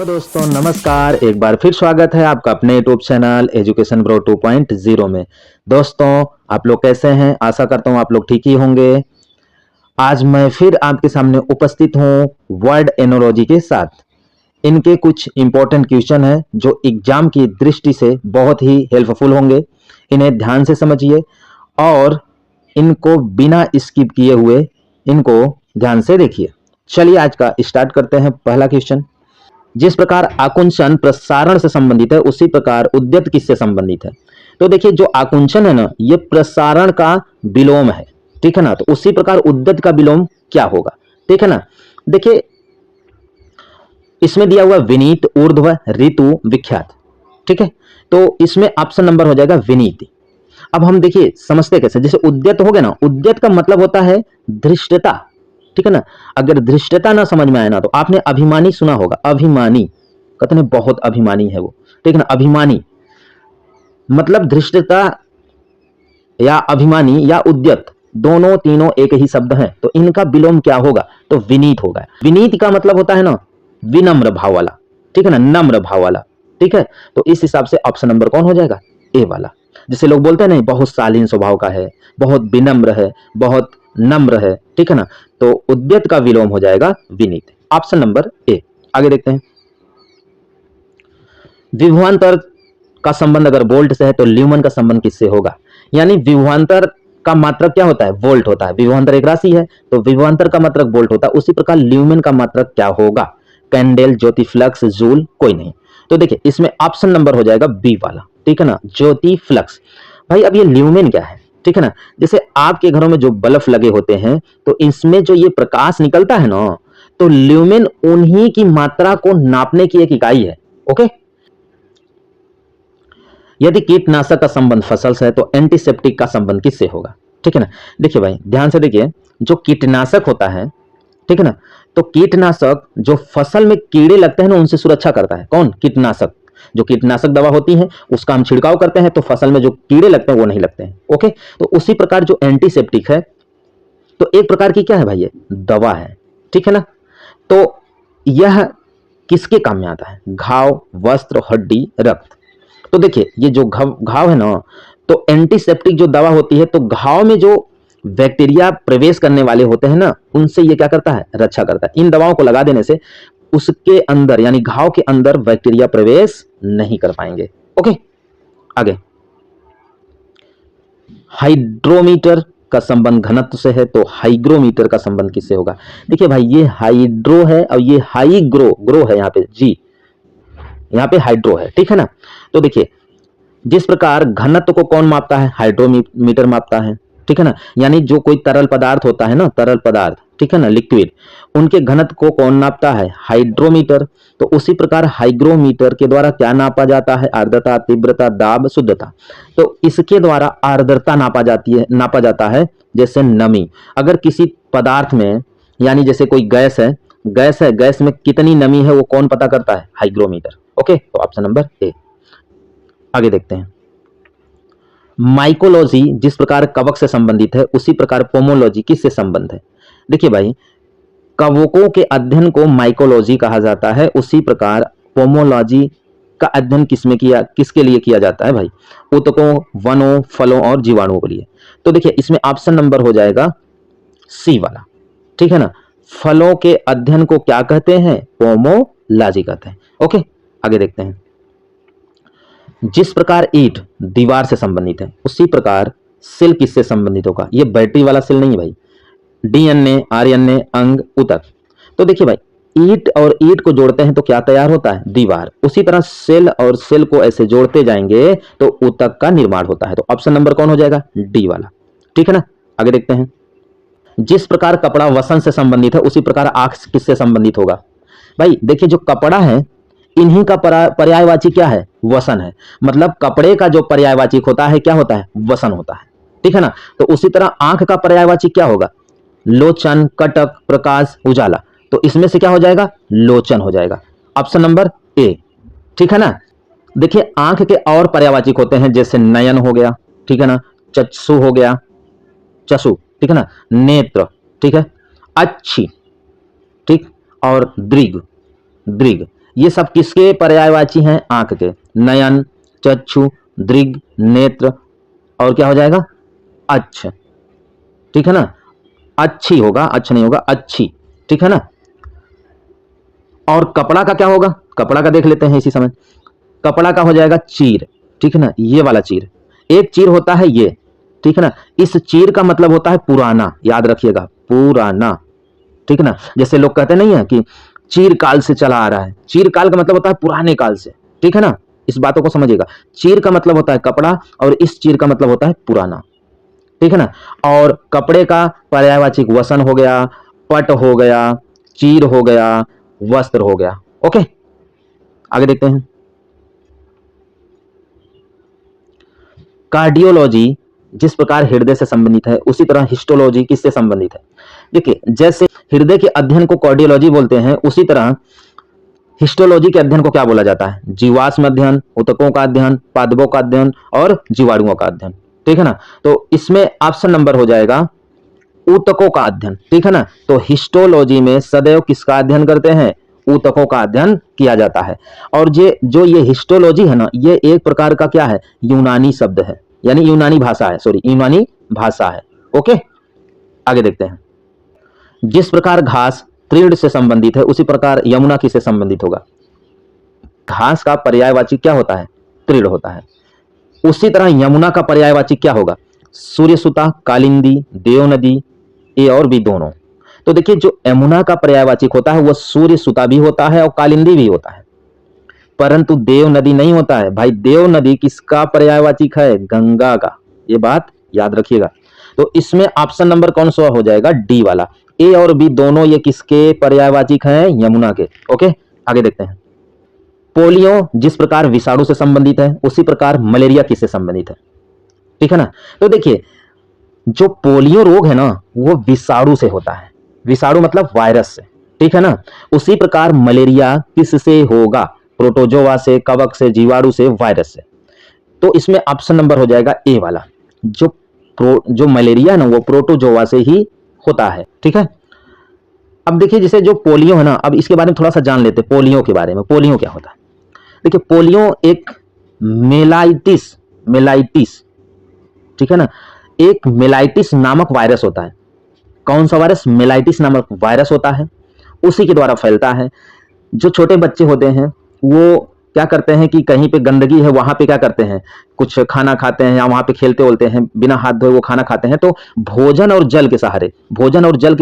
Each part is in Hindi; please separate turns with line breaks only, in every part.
दोस्तों नमस्कार, एक बार फिर स्वागत है आपका अपने यूट्यूब चैनल एजुकेशन ब्रो 2.0 में। दोस्तों आप लोग कैसे हैं? आशा करता हूं आप लोग ठीक ही होंगे। आज मैं फिर आपके सामने उपस्थित हूं वर्ड एनोलॉजी के साथ। इनके कुछ इंपॉर्टेंट क्वेश्चन हैं जो एग्जाम की दृष्टि से बहुत ही हेल्पफुल होंगे। इन्हें ध्यान से समझिए और इनको बिना स्किप किए हुए इनको ध्यान से देखिए। चलिए आज का स्टार्ट करते हैं। पहला क्वेश्चन, जिस प्रकार आकुंचन प्रसारण से संबंधित है उसी प्रकार उद्यत किससे संबंधित है? तो देखिए जो आकुंचन है ना, ये प्रसारण का विलोम है, ठीक है ना। तो उसी प्रकार उद्यत का विलोम क्या होगा, ठीक है ना। देखिए इसमें दिया हुआ विनीत, ऊर्ध्व, ऋतु, विख्यात, ठीक है। तो इसमें ऑप्शन नंबर हो जाएगा विनीत। अब हम देखिए समझते कैसे, जैसे उद्यत हो गया ना, उद्यत का मतलब होता है धृष्टता, ठीक है ना। अगर धृष्टता ना समझ में आए ना तो आपने अभिमानी सुना होगा, अभिमानी कहते हैं बहुत अभिमानी है वो, ठीक है ना। अभिमानी मतलब धृष्टता या अभिमानी या उद्यत दोनों तीनों एक ही शब्द हैं। तो इनका विलोम क्या होगा? तो विनीत होगा। विनीत का मतलब होता है ना विनम्र भाव वाला, ठीक है ना, नम्र भाव वाला, ठीक है। तो इस हिसाब से ऑप्शन नंबर कौन हो जाएगा? ए वाला। जैसे लोग बोलते हैं नहीं बहुत शालीन स्वभाव का है, बहुत विनम्र है, बहुत नम्र है, ठीक है ना। तो उद्यत का विलोम हो जाएगा विनीत, ऑप्शन नंबर ए। आगे देखते हैं। विभवांतर का संबंध अगर वोल्ट से है तो ल्यूमन का संबंध किससे होगा? यानी विभवांतर का मात्रक क्या होता है? वोल्ट होता है। विभवांतर एक राशि है तो विभवांतर का मात्रक वोल्ट होता है। उसी प्रकार ल्यूमेन का मात्रक क्या होगा? कैंडेल, ज्योति, फ्लक्स, जूल, कोई नहीं। तो देखिए इसमें ऑप्शन नंबर हो जाएगा बी वाला, ठीक है ना, ज्योति, फ्लक्स। भाई अब ये ल्यूमेन क्या है, ठीक है ना। जैसे आपके घरों में जो बल्ब लगे होते हैं तो इसमें जो ये प्रकाश निकलता है ना, तो ल्यूमेन उन्हीं की मात्रा को नापने की एक इकाई है। ओके। यदि कीटनाशक का संबंध फसल से है तो एंटीसेप्टिक का संबंध किससे होगा? ठीक है ना। देखिए भाई ध्यान से देखिए, जो कीटनाशक होता है, ठीक है ना, तो कीटनाशक जो फसल में कीड़े लगते हैं ना उनसे सुरक्षा करता है। कौन? कीटनाशक। जो कीटनाशक दवा होती है उसका हम छिड़काव करते हैं तो फसल में जो कीड़े लगते हैं वो नहीं लगते हैं। ओके। तो उसी प्रकार जो एंटीसेप्टिक है तो एक प्रकार की क्या है भाई? ये दवा है, ठीक है ना। तो यह किसके काम में आता है? घाव, वस्त्र, हड्डी, रक्त। तो देखिए ये जो घाव है ना, तो एंटीसेप्टिक जो दवा होती है तो घाव में जो बैक्टीरिया प्रवेश करने वाले होते हैं ना उनसे ये क्या करता है? रक्षा करता है। इन दवाओं को लगा देने से उसके अंदर यानी घाव के अंदर बैक्टीरिया प्रवेश नहीं कर पाएंगे। ओके। आगे, हाइड्रोमीटर का संबंध घनत्व से है तो हाइग्रोमीटर का संबंध किससे होगा? देखिए भाई ये हाइड्रो है और ये हाइग्रो, ग्रो है यहाँ पे जी, यहाँ पे हाइड्रो है, ठीक है ना। तो देखिए जिस प्रकार घनत्व को कौन मापता है? हाइड्रोमीटर मापता है, ठीक है ना। यानी जो कोई तरल पदार्थ होता है ना, तरल पदार्थ, ठीक है ना, लिक्विड, उनके घनत्व को कौन नापता है? हाइड्रोमीटर। तो उसी प्रकार हाइग्रोमीटर के द्वारा क्या नापा जाता है? आर्द्रता, तीव्रता, दाब, शुद्धता। तो इसके द्वारा आर्द्रता नापा जाता है, जैसे नमी। अगर किसी पदार्थ में यानी जैसे कोई गैस है, गैस में कितनी नमी है वो कौन पता करता है? हाइग्रोमीटर। ओके। तो ऑप्शन नंबर ए। आगे देखते हैं। माइकोलॉजी जिस प्रकार कवक से संबंधित है उसी प्रकार पोमोलॉजी किससे संबंध है? देखिए भाई कवकों के अध्ययन को माइकोलॉजी कहा जाता है, उसी प्रकार पोमोलॉजी का अध्ययन किसके लिए किया जाता है भाई? ऊतकों, वनों, फलों और जीवाणुओं के लिए। तो देखिए इसमें ऑप्शन नंबर हो जाएगा सी वाला, ठीक है ना। फलों के अध्ययन को क्या कहते हैं? पोमोलॉजी कहते हैं। ओके। आगे देखते हैं। जिस प्रकार ईंट दीवार से संबंधित है उसी प्रकार सेल किससे संबंधित होगा? ये बैटरी वाला सेल नहीं है भाई, डीएनए, आरएनए, अंग, ऊतक। तो देखिए भाई ईंट और ईंट को जोड़ते हैं तो क्या तैयार होता है? दीवार। उसी तरह सेल और सेल को ऐसे जोड़ते जाएंगे तो ऊतक का निर्माण होता है। तो ऑप्शन नंबर कौन हो जाएगा? डी वाला, ठीक है ना। आगे देखते हैं। जिस प्रकार कपड़ा वसन से संबंधित है उसी प्रकार आंख किससे संबंधित होगा? भाई देखिए जो कपड़ा है इन्हीं का पर्यायवाची क्या है? वसन है। मतलब कपड़े का जो पर्यायवाची होता है क्या होता है? वसन होता है, ठीक है ना। तो उसी तरह आंख का पर्यायवाची क्या होगा? लोचन, कटक, प्रकाश, उजाला। तो इसमें से क्या हो जाएगा? लोचन हो जाएगा, ऑप्शन नंबर ए, ठीक है ना। देखिए आंख के और पर्यायवाची होते हैं जैसे नयन हो गया, ठीक है ना, चक्षु हो गया, चक्षु, ठीक है ना, नेत्र, ठीक है, अच्छी, ठीक, और दृग, दृग। ये सब किसके पर्यायवाची हैं? आंख के। नयन, चक्षु, दृग, नेत्र और क्या हो जाएगा? अच्छ। ठीक है ना, अच्छी होगा, अच्छ नहीं होगा, अच्छी। ठीक है ना। और कपड़ा का क्या होगा? कपड़ा का देख लेते हैं इसी समय। कपड़ा का हो जाएगा चीर। ठीक है ना, ये वाला चीर। एक चीर होता है ये। ठीक है ना, इस चीर का मतलब होता है पुराना, याद रखिएगा, पुराना। ठीक है ना, जैसे लोग कहते नहीं है कि चीर काल से चला आ रहा है। चीर काल का मतलब होता है पुराने काल से। ठीक है ना, इस बातों को समझिएगा। चीर का मतलब होता है कपड़ा और इस चीर का मतलब होता है पुराना। ठीक है ना। और कपड़े का पर्यायवाची वसन हो गया, पट हो गया, चीर हो गया, वस्त्र हो गया। ओके, आगे देखते हैं। कार्डियोलॉजी जिस प्रकार हृदय से संबंधित है, उसी तरह हिस्टोलॉजी किससे संबंधित है? देखिए, जैसे हृदय के अध्ययन को कार्डियोलॉजी बोलते हैं, उसी तरह हिस्टोलॉजी के अध्ययन को क्या बोला जाता है? जीवाश्म अध्ययन, ऊतकों का अध्ययन, पादपों का अध्ययन और जीवाणुओं का अध्ययन। ठीक है ना, तो इसमें ऑप्शन नंबर हो जाएगा ऊतकों का अध्ययन। ठीक है ना, तो हिस्टोलॉजी में सदैव किसका अध्ययन करते हैं? ऊतकों का अध्ययन किया जाता है। और ये हिस्टोलॉजी है ना, ये एक प्रकार का क्या है? यूनानी शब्द है, यानी यूनानी भाषा है, सॉरी, यूनानी भाषा है। ओके, आगे देखते हैं। जिस प्रकार घास तृण से संबंधित है, उसी प्रकार यमुना किससे संबंधित होगा? घास का पर्यायवाची क्या होता है? तृण होता है। उसी तरह यमुना का पर्यायवाची क्या होगा? सूर्यसुता, कालिंदी, देव नदी, ए और बी दोनों। तो देखिए, जो यमुना का पर्यायवाची होता है वो सूर्यसुता भी होता है और कालिंदी भी होता है, परंतु देव नदी नहीं होता है। भाई, देव नदी किसका पर्यायवाचिक है? गंगा का। ये बात याद रखिएगा। तो इसमें ऑप्शन नंबर कौन सा हो जाएगा? डी वाला। ए और बी दोनों ये किसके पर्यायवाचिक हैं? यमुना के। ओके, आगे देखते हैं। पोलियो जिस प्रकार विषाणु से संबंधित है, उसी प्रकार मलेरिया किससे संबंधित है? ठीक है ना। तो देखिए, जो पोलियो रोग है ना, वो विषाणु से होता है। विषाणु मतलब वायरस से। ठीक है ना। उसी प्रकार मलेरिया किससे होगा? प्रोटोजोआ से, कवक से, जीवाणु से, वायरस से। तो इसमें ऑप्शन नंबर हो जाएगा ए वाला। जो मलेरिया है ना, वो प्रोटोजोआ से ही होता है। ठीक है। अब देखिए, जैसे जो पोलियो है ना, अब इसके बारे में थोड़ा सा जान लेते हैं। पोलियो के बारे में, पोलियो क्या होता है? देखिए, पोलियो एक मेलाइटिस, ठीक है ना, एक मेलाइटिस नामक वायरस होता है। कौन सा वायरस? मेलाइटिस नामक वायरस होता है, उसी के द्वारा फैलता है। जो छोटे बच्चे होते हैं वो क्या करते हैं कि कहीं पे गंदगी है, वहां पे क्या करते हैं, कुछ खाना खाते हैं या वहां पे खेलते बोलते हैं, बिना हाथ धोए वो खाना खाते हैं, तो भोजन और जल के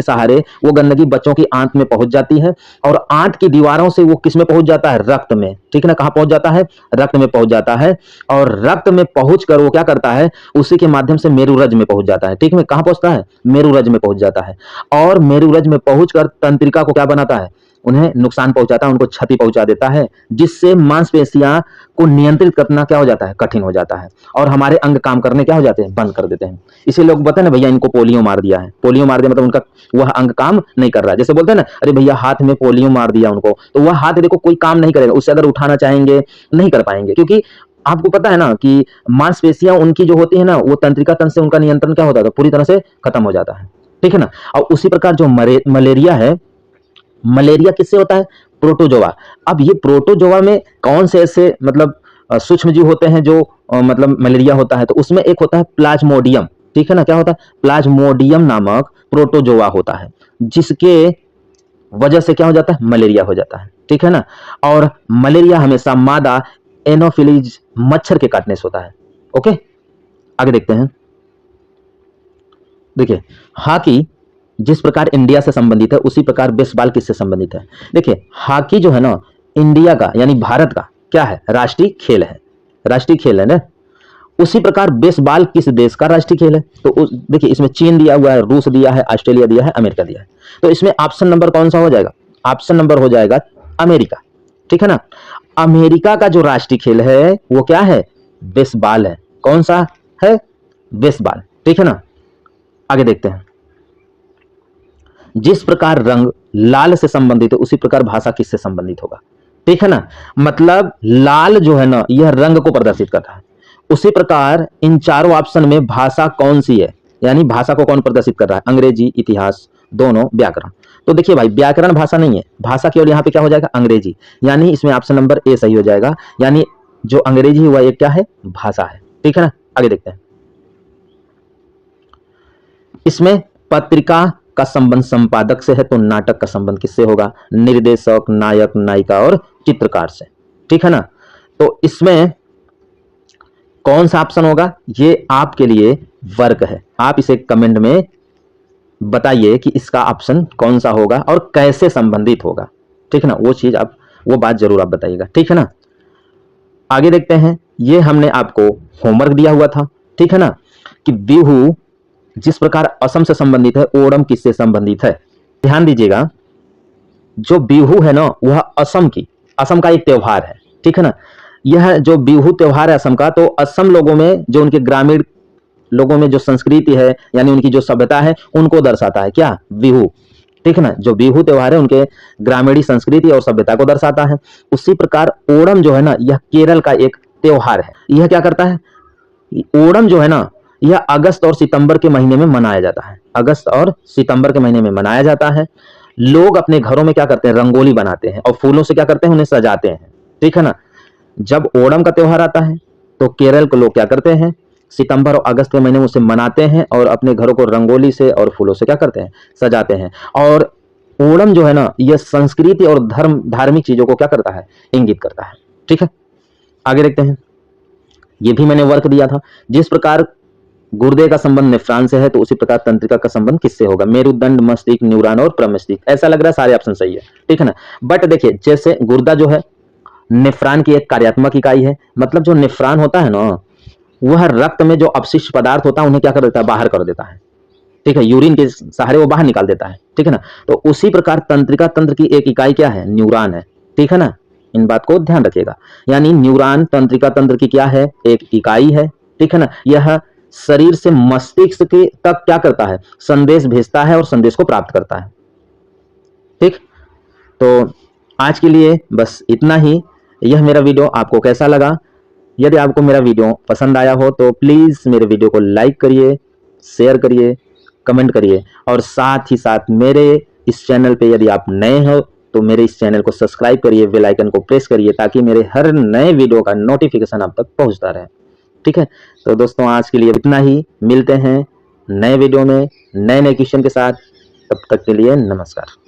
सहारे वो गंदगी बच्चों की आंत में पहुंच जाती है और आंत की दीवारों से वो किस में पहुंच जाता है? रक्त में। ठीक है ना, कहां पहुंच जाता है? रक्त में पहुंच जाता है। और रक्त में पहुंच कर वो क्या करता है? उसी के माध्यम से मेरुरज में पहुंच जाता है। ठीक है, कहां पहुंचता है? मेरुरज में पहुंच जाता है। और मेरुरज में पहुंचकर तंत्रिका को क्या बनाता है? उन्हें नुकसान पहुंचाता है, उनको क्षति पहुंचा देता है, जिससे मांसपेशियां को नियंत्रित करना क्या हो जाता है? कठिन हो जाता है। और हमारे अंग काम करने क्या हो जाते हैं? बंद कर देते हैं। इसीलिए लोग बताते हैं ना, भैया इनको पोलियो मार दिया है। पोलियो मार दिया मतलब उनका वह अंग काम नहीं कर रहा है। जैसे बोलते हैं ना, अरे भैया हाथ में पोलियो मार दिया उनको, तो वह हाथ देखो कोई काम नहीं करेगा, उससे अगर उठाना चाहेंगे नहीं कर पाएंगे, क्योंकि आपको पता है ना कि मांसपेशियां उनकी जो होती है ना, वो तंत्रिका तंत्र से उनका नियंत्रण क्या होता है? पूरी तरह से खत्म हो जाता है। ठीक है ना। और उसी प्रकार जो मलेरिया है, मलेरिया किससे होता है? प्रोटोजोआ। अब ये प्रोटोजोआ में कौन से ऐसे मतलब सूक्ष्म जीव होते हैं जो मतलब मलेरिया होता है? तो उसमें एक होता है प्लाज्मोडियम। ठीक है ना, क्या होता है? प्लाज्मोडियम नामक प्रोटोजोआ होता है, जिसके वजह से क्या हो जाता है? मलेरिया हो जाता है। ठीक है ना। और मलेरिया हमेशा मादा एनोफिलीज मच्छर के काटने से होता है। ओके, आगे देखते हैं। देखिए, हॉकी जिस प्रकार इंडिया से संबंधित है, उसी प्रकार बेसबॉल किससे संबंधित है? देखिए, हॉकी जो है ना, इंडिया का यानी भारत का क्या है? राष्ट्रीय खेल है। राष्ट्रीय खेल है ना। उसी प्रकार बेसबॉल किस देश का राष्ट्रीय खेल है? तो देखिए, इसमें चीन दिया हुआ है, रूस दिया है, ऑस्ट्रेलिया दिया है, अमेरिका दिया है। तो इसमें ऑप्शन नंबर कौन सा हो जाएगा? ऑप्शन नंबर हो जाएगा अमेरिका। ठीक है ना। अमेरिका का जो राष्ट्रीय खेल है वो क्या है? बेसबॉल है। कौन सा है? बेसबॉल। ठीक है ना। आगे देखते हैं। जिस प्रकार रंग लाल से संबंधित है, उसी प्रकार भाषा किससे संबंधित होगा? ठीक है ना। मतलब लाल जो है ना, यह रंग को प्रदर्शित करता है। उसी प्रकार इन चारों ऑप्शन में भाषा कौन सी है, यानी भाषा को कौन प्रदर्शित कर रहा है? अंग्रेजी, इतिहास, दोनों, व्याकरण। तो देखिए भाई, व्याकरण भाषा नहीं है, भाषा केवल यहाँ पे क्या हो जाएगा, अंग्रेजी, यानी इसमें ऑप्शन नंबर ए सही हो जाएगा। यानी जो अंग्रेजी हुआ ये क्या है, भाषा है। ठीक है ना, आगे देखते हैं। इसमें पत्रिका का संबंध संपादक से है, तो नाटक का संबंध किससे होगा, निर्देशक, नायक, नायिका और चित्रकार से। ठीक है ना, तो इसमें कौन सा ऑप्शन होगा, ये आपके लिए वर्क है। आप इसे कमेंट में बताइए कि इसका ऑप्शन कौन सा होगा और कैसे संबंधित होगा। ठीक है ना, वो चीज आप, वो बात जरूर आप बताइएगा। ठीक है ना, आगे देखते हैं। ये हमने आपको होमवर्क दिया हुआ था, ठीक है ना, कि बिहू जिस प्रकार असम से संबंधित है, ओणम किससे संबंधित है। ध्यान दीजिएगा, जो बिहू है ना, वह असम का एक त्योहार है। ठीक है ना, यह जो बिहू त्योहार है असम का, तो असम लोगों में, जो उनके ग्रामीण लोगों में जो संस्कृति है, यानी उनकी जो सभ्यता है, उनको दर्शाता है क्या, बिहू। ठीक है ना, जो बिहू त्योहार है उनके ग्रामीणी संस्कृति और सभ्यता को दर्शाता है। उसी प्रकार ओणम जो है ना, यह केरल का एक त्योहार है। यह क्या करता है, ओणम जो है ना, यह अगस्त और सितंबर के महीने में मनाया जाता है। अगस्त और सितंबर के महीने में मनाया जाता है। लोग अपने घरों में क्या करते हैं, रंगोली बनाते हैं और फूलों से क्या करते हैं, उन्हें सजाते हैं। ठीक है ना, जब ओणम का त्योहार आता है तो केरल के लोग क्या करते हैं, सितंबर और अगस्त के महीने में उसे मनाते हैं और अपने घरों को रंगोली से और फूलों से क्या करते हैं, सजाते हैं। और ओणम जो है ना, यह संस्कृति और धार्मिक चीजों को क्या करता है, इंगित करता है। ठीक है, आगे देखते हैं। ये भी मैंने वर्क दिया था। जिस प्रकार गुर्दे का संबंध नेफ्रॉन से है, तो उसी प्रकार तंत्रिका का संबंध किससे होगा, मेरुदंड, मस्तिष्क, न्यूरॉन और प्रमस्तिष्क। ऐसा लग रहा है सारे ऑप्शन सही है। ठीक है ना, बट देखिए, जैसे गुर्दा जो है नेफ्रॉन की एक कार्यात्मक इकाई है। मतलब जो नेफ्रॉन होता है ना, वह रक्त में जो अपशिष्ट पदार्थ होता है उन्हें क्या कर देता है, बाहर कर देता है। ठीक है, यूरिन के सहारे वो बाहर निकाल देता है। ठीक है ना, तो उसी प्रकार तंत्रिका तंत्र की एक इकाई क्या है, न्यूरॉन है। ठीक है ना, इन बात को ध्यान रखिएगा। यानी न्यूरॉन तंत्रिका तंत्र की क्या है, एक इकाई है। ठीक है ना, यह शरीर से मस्तिष्क के तक क्या करता है, संदेश भेजता है और संदेश को प्राप्त करता है। ठीक, तो आज के लिए बस इतना ही। यह मेरा वीडियो आपको कैसा लगा, यदि आपको मेरा वीडियो पसंद आया हो तो प्लीज मेरे वीडियो को लाइक करिए, शेयर करिए, कमेंट करिए, और साथ ही साथ मेरे इस चैनल पे यदि आप नए हो तो मेरे इस चैनल को सब्सक्राइब करिए, बेल आइकन को प्रेस करिए, ताकि मेरे हर नए वीडियो का नोटिफिकेशन आप तक पहुंचता रहे। ठीक है, तो दोस्तों आज के लिए इतना ही। मिलते हैं नए वीडियो में नए क्वेश्चन के साथ। तब तक के लिए नमस्कार।